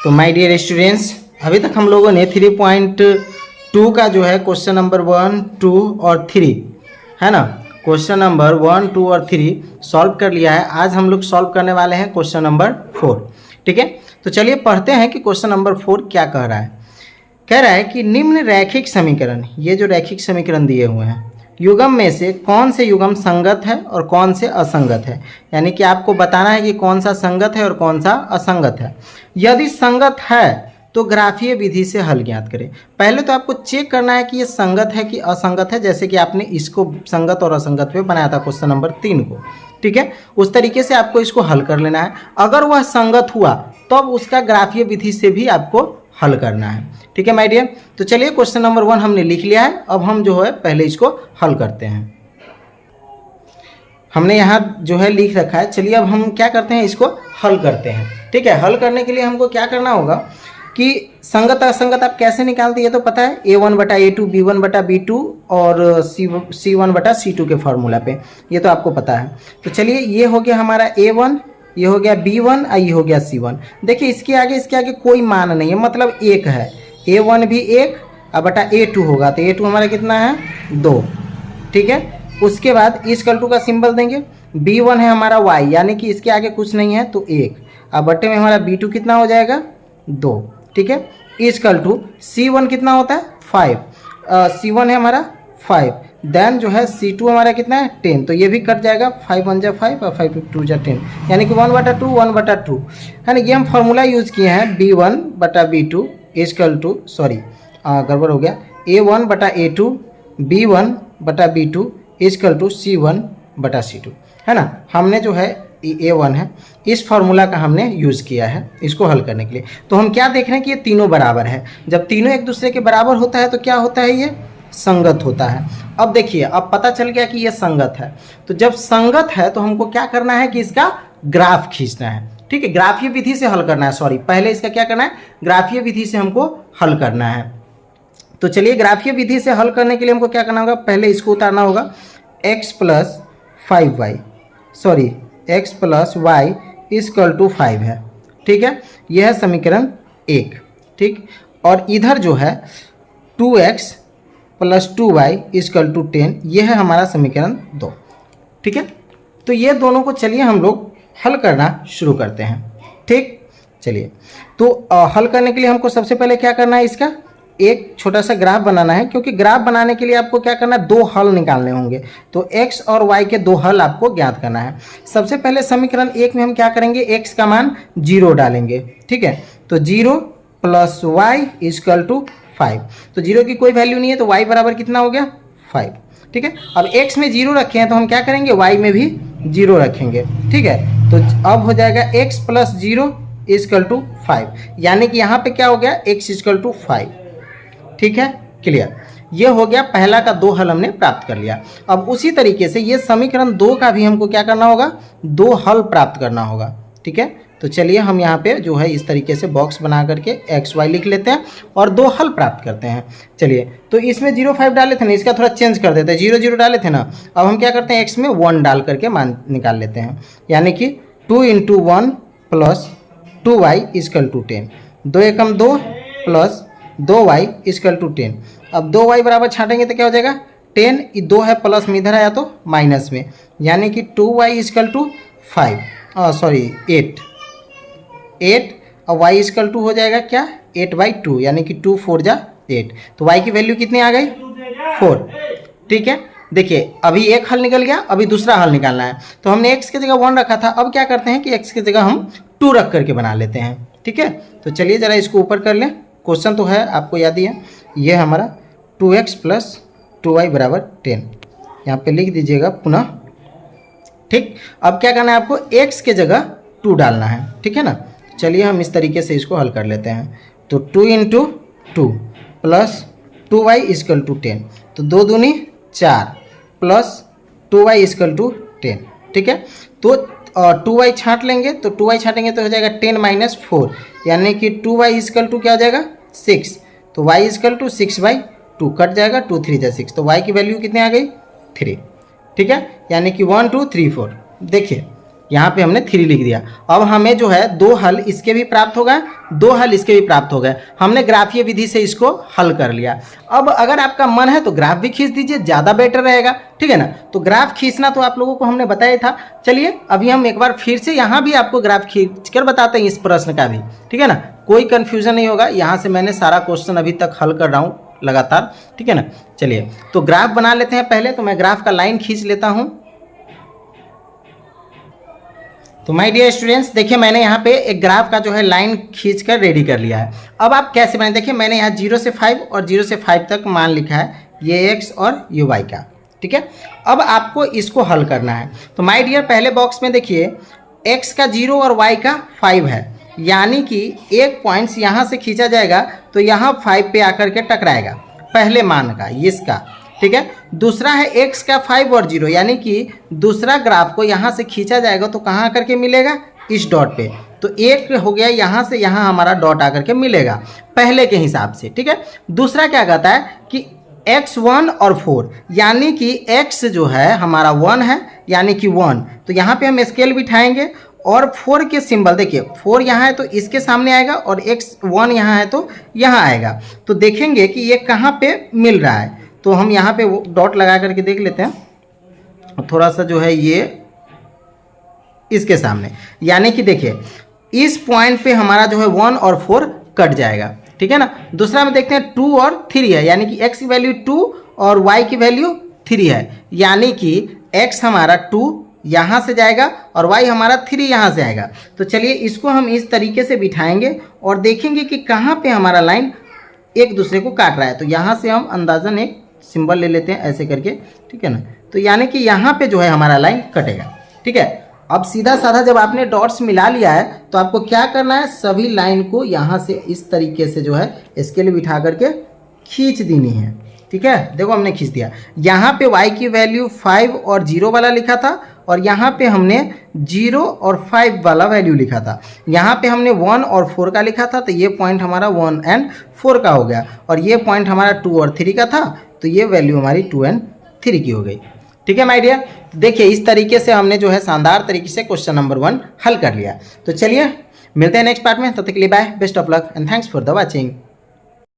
तो my dear students, अभी तक हम लोगों ने 3.2 का जो है क्वेश्चन नंबर 1, 2 और 3 है ना, क्वेश्चन नंबर 1, 2 और 3 सॉल्व कर लिया है। आज हम लोग सॉल्व करने वाले हैं क्वेश्चन नंबर 4। ठीक है, तो चलिए पढ़ते हैं कि क्वेश्चन नंबर 4 क्या कह रहा है। कह रहा है कि निम्न रैखिक समीकरण, ये जो रैखिक समीकरण दिए हुए हैं, युग्म में से कौन से युग्म संगत है और कौन से असंगत है। यानी कि आपको बताना है कि कौन सा संगत है और कौन सा असंगत है। यदि संगत है तो ग्राफीय विधि से हल ज्ञात करें। पहले तो आपको चेक करना है कि ये संगत है कि असंगत है, जैसे कि आपने इसको संगत और असंगत पे बनाया था क्वेश्चन नंबर 3 को। ठीक है, उस तरीके से आपको इसको हल कर लेना है। अगर वह संगत हुआ तो अब उसका ग्राफीय विधि से भी आपको हल करना है। ठीक है माय डियर, तो चलिए क्वेश्चन नंबर 1 हमने लिख लिया है। अब हम जो है पहले इसको हल करते हैं। हमने यहाँ जो है लिख रखा है, चलिए अब हम क्या करते हैं, इसको हल करते हैं। ठीक है, हल करने के लिए हमको क्या करना होगा कि संगत असंगत आप कैसे निकालते हैं ये तो पता है, A1/A2 B1/B2 और C1/C2 के फार्मूला पे, ये तो आपको पता है। तो चलिए ये हो गया हमारा A1, ये हो गया B1 और ये हो गया C1। देखिए इसके आगे कोई मान नहीं है, मतलब एक है। A1 भी 1 और बटा A2 होगा, तो A2 हमारा कितना है 2। ठीक है, उसके बाद इक्वल टू का सिंबल देंगे। B1 है हमारा Y, यानी कि इसके आगे कुछ नहीं है तो 1, और बटे में हमारा B2 कितना हो जाएगा 2। ठीक है, इक्वल टू C1 कितना होता है 5, C1 है हमारा 5, देन जो है C2 हमारा कितना है 10, तो ये भी कट जाएगा, 5 1 जा 5 और 5 2 जा 10, यानी कि 1/2 1/2 है ना। ये हम फार्मूला यूज़ किए हैं B1/B2 इक्वल टू, सॉरी गड़बड़ हो गया, A1/A2 B1/B2 equal to C1/C2 है ना। हमने जो है A1 है, इस फार्मूला का हमने यूज़ किया है इसको हल करने के लिए। तो हम क्या देख रहे हैं कि ये तीनों बराबर है। जब तीनों एक दूसरे के बराबर होता है तो क्या होता है, ये संगत होता है। अब देखिए, अब पता चल गया कि ये संगत है। तो जब संगत है तो हमको क्या करना है कि इसका ग्राफ खींचना है। ठीक है, ग्राफीय विधि से हल करना है, सॉरी पहले इसका क्या करना है, ग्राफीय विधि से हमको हल करना है। तो चलिए ग्राफीय विधि से हल करने के लिए हमको क्या करना होगा, पहले इसको उतारना होगा, x + 5y, sorry x + y = 5 है। ठीक है, यह है समीकरण 1। ठीक, और इधर जो है 2x + 2y = 10, यह है हमारा समीकरण 2। ठीक है, तो ये दोनों को चलिए हम लोग हल करना शुरू करते हैं। ठीक, चलिए तो हल करने के लिए हमको सबसे पहले क्या करना है, इसका एक छोटा सा ग्राफ बनाना है, क्योंकि ग्राफ बनाने के लिए आपको क्या करना है, 2 हल निकालने होंगे। तो x और y के 2 हल आपको ज्ञात करना है। सबसे पहले समीकरण 1 में हम क्या करेंगे, x का मान 0 डालेंगे। ठीक है, तो 0 + y = 5, तो 0 की कोई वैल्यू नहीं है तो y बराबर कितना हो गया 5। ठीक है, अब x में 0 रखे हैं तो हम क्या करेंगे, y में भी 0 रखेंगे। ठीक है, तो अब हो जाएगा x + 0 = 5, यानी कि यहाँ पे क्या हो गया, x = 5। ठीक है, क्लियर, ये हो गया पहला का 2 हल हमने प्राप्त कर लिया। अब उसी तरीके से ये समीकरण 2 का भी हमको क्या करना होगा, 2 हल प्राप्त करना होगा। ठीक है, तो चलिए हम यहाँ पे जो है इस तरीके से बॉक्स बना करके x y लिख लेते हैं और 2 हल प्राप्त करते हैं। चलिए, तो इसमें 0 5 डाले थे ना, इसका थोड़ा चेंज कर देते हैं, 0 0 डाले थे ना। अब हम क्या करते हैं, x में 1 डाल करके मान निकाल लेते हैं, यानी कि 2 × 1 + 2y = 10, 2 एकम 2 + 2y = 10। अब 2y बराबर छाटेंगे तो क्या हो जाएगा, 10, 2 है प्लस में, इधर आया तो माइनस में, यानी कि 2y = 5, सॉरी 8 और y = हो जाएगा क्या, 8/2, यानी कि 2 4 जा 8, तो y की वैल्यू कितनी आ गई 4। ठीक है, देखिए अभी एक हल निकल गया, अभी दूसरा हल निकालना है। तो हमने x की जगह 1 रखा था, अब क्या करते हैं कि x की जगह हम 2 रख करके बना लेते हैं। ठीक है, तो चलिए ज़रा इसको ऊपर कर लें। क्वेश्चन तो है आपको याद ही है, ये हमारा 2x + 2y = 10, यहाँ पे लिख दीजिएगा पुनः। ठीक, अब क्या करना है आपको, x के जगह 2 डालना है। ठीक है ना, चलिए हम इस तरीके से इसको हल कर लेते हैं। तो 2 × 2 + 2y = 10, तो 2 दूनी 4 + 2y = 10। ठीक है, तो 2y छाँट लेंगे, तो 2y छाँटेंगे तो हो जाएगा 10 - 4, यानी कि 2y = क्या हो जाएगा 6, तो y = 6/2, कट जाएगा, 2 3 जा 6, तो y की वैल्यू कितनी आ गई 3। ठीक है, यानी कि 1 2 3 4। देखिए यहाँ पे हमने 3 लिख दिया। अब हमें जो है 2 हल इसके भी प्राप्त हो गए, 2 हल इसके भी प्राप्त हो गए। हमने ग्राफीय विधि से इसको हल कर लिया। अब अगर आपका मन है तो ग्राफ भी खींच दीजिए, ज़्यादा बेटर रहेगा, ठीक है ना। तो ग्राफ खींचना तो आप लोगों को हमने बताया था। चलिए अभी हम एक बार फिर से यहाँ भी आपको ग्राफ खींच कर बताते हैं इस प्रश्न का भी, ठीक है ना। कोई कन्फ्यूजन नहीं होगा, यहाँ से मैंने सारा क्वेश्चन अभी तक हल कर रहा हूँ लगातार, ठीक है ना। चलिए तो ग्राफ बना लेते हैं पहले। तो मैं ग्राफ का लाइन खींच लेता हूँ। तो माय डियर स्टूडेंट्स, देखिए मैंने यहाँ पे एक ग्राफ का जो है लाइन खींच कर रेडी कर लिया है। अब आप कैसे बनाए, देखिए मैंने यहाँ 0 से 5 और 0 से 5 तक मान लिखा है, ये x और ये y का, ठीक है। अब आपको इसको हल करना है। तो माय डियर पहले बॉक्स में देखिए x का 0 और y का 5 है, यानी कि एक पॉइंट्स यहाँ से खींचा जाएगा तो यहाँ 5 पे आकर के टकराएगा पहले मान का, इसका, ठीक है। दूसरा है x का 5 और 0, यानी कि दूसरा ग्राफ को यहाँ से खींचा जाएगा तो कहाँ आकर के मिलेगा, इस डॉट पे। तो एक हो गया यहाँ से यहाँ हमारा डॉट आकर के मिलेगा पहले के हिसाब से, ठीक है। दूसरा क्या कहता है कि x 1 और 4, यानी कि x जो है हमारा 1 है, यानी कि 1, तो यहाँ पे हम स्केल बिठाएंगे और 4 के सिंबल, देखिए 4 यहाँ है तो इसके सामने आएगा और x 1 यहाँ है तो यहाँ आएगा। तो देखेंगे कि ये कहाँ पे मिल रहा है। तो हम यहाँ पे डॉट लगा करके देख लेते हैं, थोड़ा सा जो है ये इसके सामने, यानी कि देखिए इस पॉइंट पे हमारा जो है 1 और 4 कट जाएगा, ठीक है ना। दूसरा में देखते हैं 2 और 3 है, यानी कि x की वैल्यू 2 और y की वैल्यू 3 है, यानी कि x हमारा 2 यहाँ से जाएगा और y हमारा 3 यहाँ से आएगा। तो चलिए इसको हम इस तरीके से बिठाएंगे और देखेंगे कि कहाँ पे हमारा लाइन एक दूसरे को काट रहा है। तो यहाँ से हम अंदाजन एक सिंबल ले लेते हैं ऐसे करके, ठीक है ना। तो यानी कि यहाँ पे जो है हमारा लाइन कटेगा, ठीक है। अब सीधा साधा जब आपने डॉट्स मिला लिया है तो आपको क्या करना है, सभी लाइन को यहाँ से इस तरीके से जो है स्केल बिठा करके खींच देनी है, ठीक है। देखो हमने खींच दिया। यहाँ पे y की वैल्यू 5 और 0 वाला लिखा था और यहाँ पे हमने 0 और 5 वाला वैल्यू लिखा था। यहाँ पे हमने 1 और 4 का लिखा था, तो ये पॉइंट हमारा 1 और 4 का हो गया और ये पॉइंट हमारा 2 और 3 का था, तो ये वैल्यू हमारी 2 और 3 की हो गई, ठीक है माय डियर। देखिए इस तरीके से हमने जो है शानदार तरीके से क्वेश्चन नंबर 1 हल कर लिया। तो चलिए मिलते हैं नेक्स्ट पार्ट में, तब तक के लिए bye, best of luck and thanks for the watching.